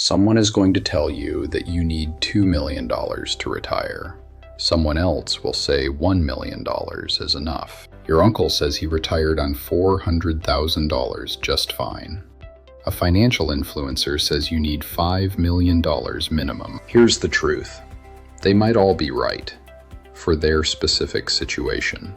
Someone is going to tell you that you need $2 million to retire. Someone else will say $1 million is enough. Your uncle says he retired on $400,000 just fine. A financial influencer says you need $5 million minimum. Here's the truth. They might all be right for their specific situation.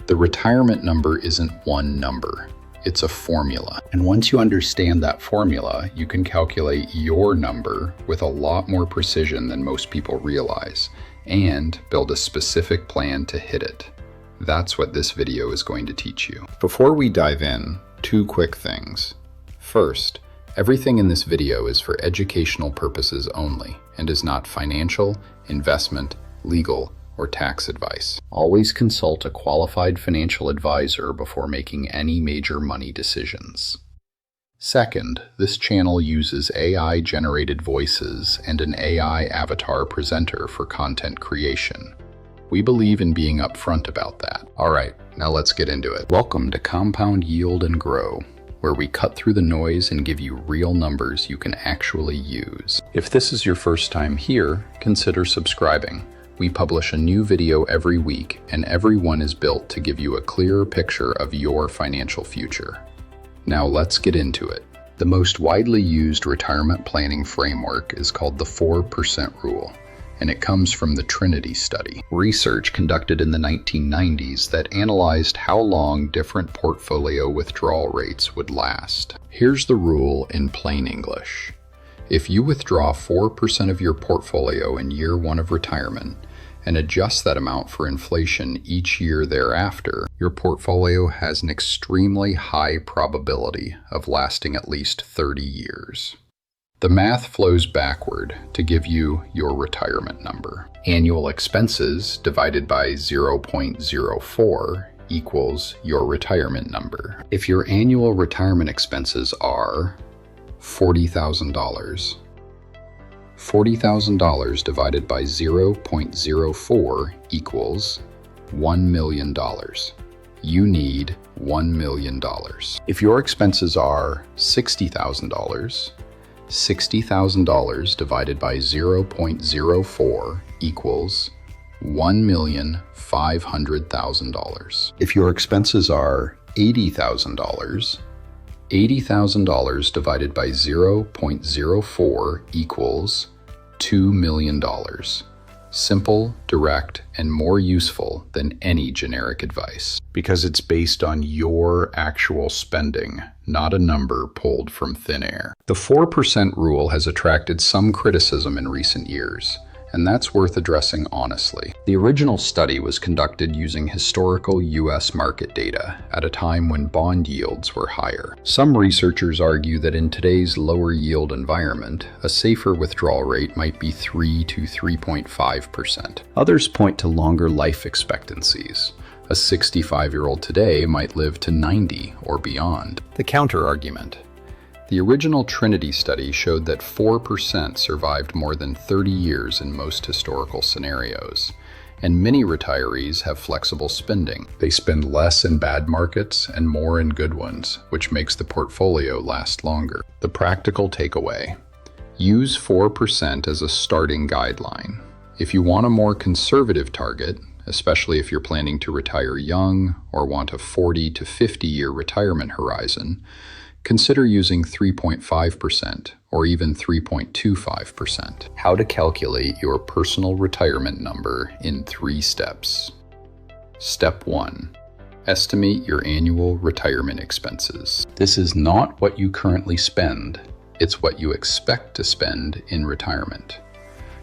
The retirement number isn't one number. It's a formula. And once you understand that formula, you can calculate your number with a lot more precision than most people realize and build a specific plan to hit it. That's what this video is going to teach you. Before we dive in, 2 quick things. First, everything in this video is for educational purposes only and is not financial, investment, legal, or tax advice. Always consult a qualified financial advisor before making any major money decisions. Second, this channel uses AI-generated voices and an AI avatar presenter for content creation. We believe in being upfront about that. All right, now let's get into it. Welcome to Compound Yield and Grow, where we cut through the noise and give you real numbers you can actually use. If this is your first time here, consider subscribing. We publish a new video every week, and every one is built to give you a clearer picture of your financial future. Now let's get into it. The most widely used retirement planning framework is called the 4% rule, and it comes from the Trinity study, research conducted in the 1990s that analyzed how long different portfolio withdrawal rates would last. Here's the rule in plain English. If you withdraw 4% of your portfolio in year 1 of retirement and adjust that amount for inflation each year thereafter, your portfolio has an extremely high probability of lasting at least 30 years. The math flows backward to give you your retirement number. Annual expenses divided by 0.04 equals your retirement number. If your annual retirement expenses are $40,000, $40,000 divided by 0.04 equals $1 million. You need $1 million. If your expenses are $60,000, $60,000 divided by 0.04 equals $1,500,000. If your expenses are $80,000, $80,000 divided by 0.04 equals $2 million. Simple, direct, and more useful than any generic advice, because it's based on your actual spending, not a number pulled from thin air. The 4% rule has attracted some criticism in recent years, and that's worth addressing honestly. The original study was conducted using historical U.S. market data at a time when bond yields were higher. Some researchers argue that in today's lower yield environment, a safer withdrawal rate might be 3 to 3.5%. Others point to longer life expectancies. A 65-year-old today might live to 90 or beyond. The counter-argument. The original Trinity study showed that 4% survived more than 30 years in most historical scenarios, and many retirees have flexible spending. They spend less in bad markets and more in good ones, which makes the portfolio last longer. The practical takeaway: use 4% as a starting guideline. If you want a more conservative target, especially if you're planning to retire young or want a 40 to 50-year retirement horizon, consider using 3.5% or even 3.25%. How to calculate your personal retirement number in 3 steps. Step 1. Estimate your annual retirement expenses. This is not what you currently spend, it's what you expect to spend in retirement.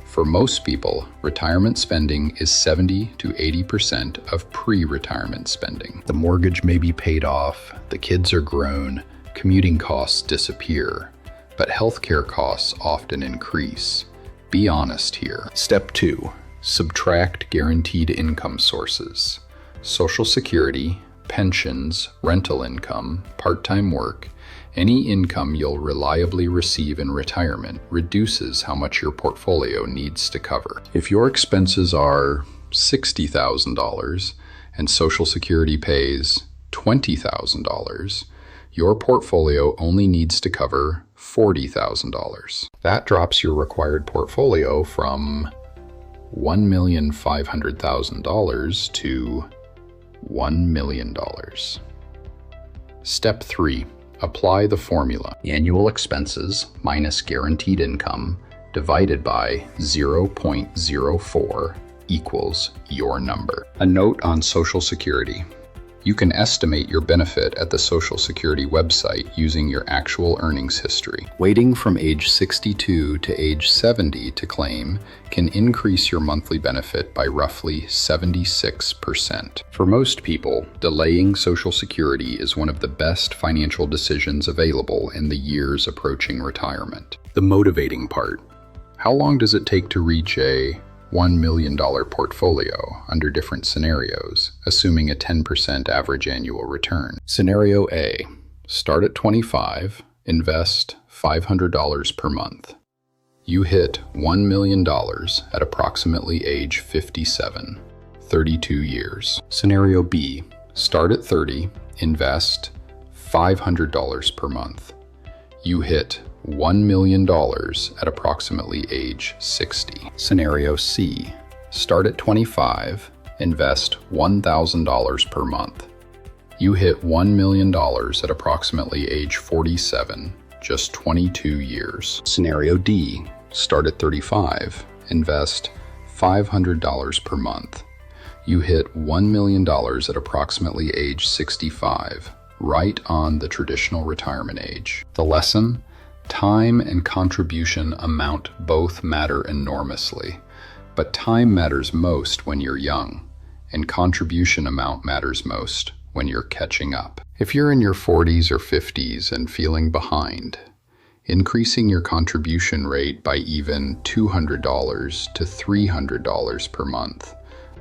For most people, retirement spending is 70 to 80% of pre-retirement spending. The mortgage may be paid off, the kids are grown, commuting costs disappear, but healthcare costs often increase. Be honest here. Step 2. Subtract guaranteed income sources. Social Security, pensions, rental income, part-time work, any income you'll reliably receive in retirement reduces how much your portfolio needs to cover. If your expenses are $60,000 and Social Security pays $20,000, your portfolio only needs to cover $40,000. That drops your required portfolio from $1,500,000 to $1 million. Step 3. Apply the formula. Annual expenses minus guaranteed income divided by 0.04 equals your number. A note on Social Security. You can estimate your benefit at the Social Security website using your actual earnings history. Waiting from age 62 to age 70 to claim can increase your monthly benefit by roughly 76%. For most people, delaying Social Security is one of the best financial decisions available in the years approaching retirement. The motivating part. How long does it take to reach a $1 million portfolio under different scenarios, assuming a 10% average annual return? Scenario A. Start at 25, invest $500 per month. You hit $1 million at approximately age 57, 32 years. Scenario B. Start at 30, invest $500 per month. You hit $1 million at approximately age 60. Scenario C. Start at 25, invest $1,000 per month. You hit $1 million at approximately age 47, just 22 years. Scenario D. Start at 35, invest $500 per month. You hit $1 million at approximately age 65, right on the traditional retirement age. The lesson? Time and contribution amount both matter enormously, but time matters most when you're young, and contribution amount matters most when you're catching up. If you're in your 40s or 50s and feeling behind, increasing your contribution rate by even $200 to $300 per month,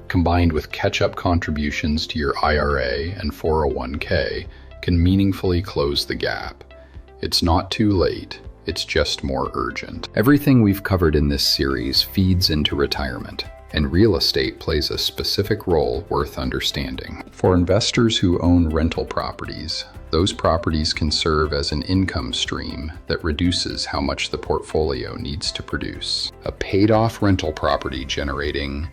combined with catch-up contributions to your IRA and 401k, can meaningfully close the gap. It's not too late, it's just more urgent. Everything we've covered in this series feeds into retirement, and real estate plays a specific role worth understanding. For investors who own rental properties, those properties can serve as an income stream that reduces how much the portfolio needs to produce. A paid-off rental property generating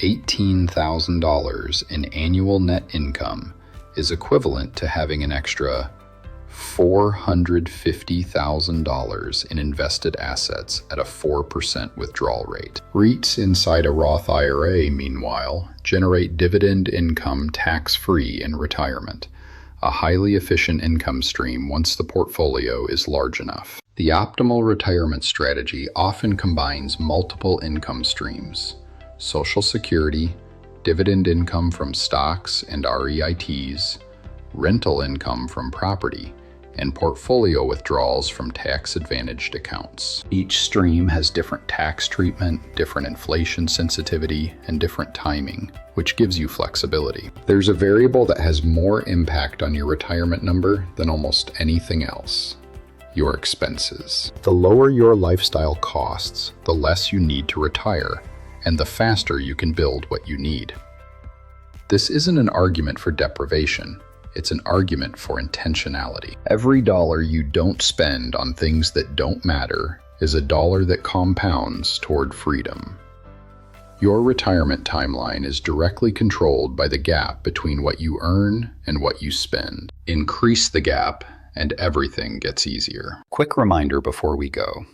$18,000 in annual net income is equivalent to having an extra $450,000 in invested assets at a 4% withdrawal rate. REITs inside a Roth IRA, meanwhile, generate dividend income tax-free in retirement, a highly efficient income stream once the portfolio is large enough. The optimal retirement strategy often combines multiple income streams: Social Security, dividend income from stocks and REITs, rental income from property, and portfolio withdrawals from tax-advantaged accounts. Each stream has different tax treatment, different inflation sensitivity, and different timing, which gives you flexibility. There's a variable that has more impact on your retirement number than almost anything else: your expenses. The lower your lifestyle costs, the less you need to retire, and the faster you can build what you need. This isn't an argument for deprivation. It's an argument for intentionality. Every dollar you don't spend on things that don't matter is a dollar that compounds toward freedom. Your retirement timeline is directly controlled by the gap between what you earn and what you spend. Increase the gap, and everything gets easier. Quick reminder before we go.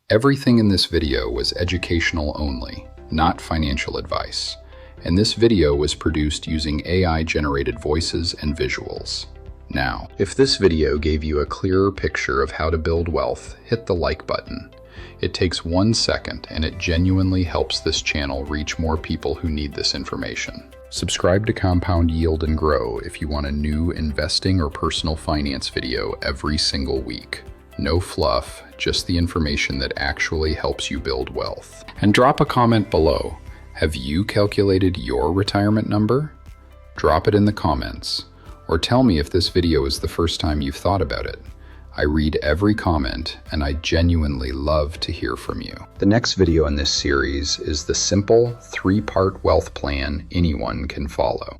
Everything in this video was educational only, not financial advice. And this video was produced using AI-generated voices and visuals. Now, if this video gave you a clearer picture of how to build wealth, hit the like button. It takes 1 second, and it genuinely helps this channel reach more people who need this information. Subscribe to Compound Yield and Grow if you want a new investing or personal finance video every single week. No fluff, just the information that actually helps you build wealth. And drop a comment below. Have you calculated your retirement number? Drop it in the comments, or tell me if this video is the first time you've thought about it. I read every comment, and I genuinely love to hear from you. The next video in this series is the simple 3-part wealth plan anyone can follow.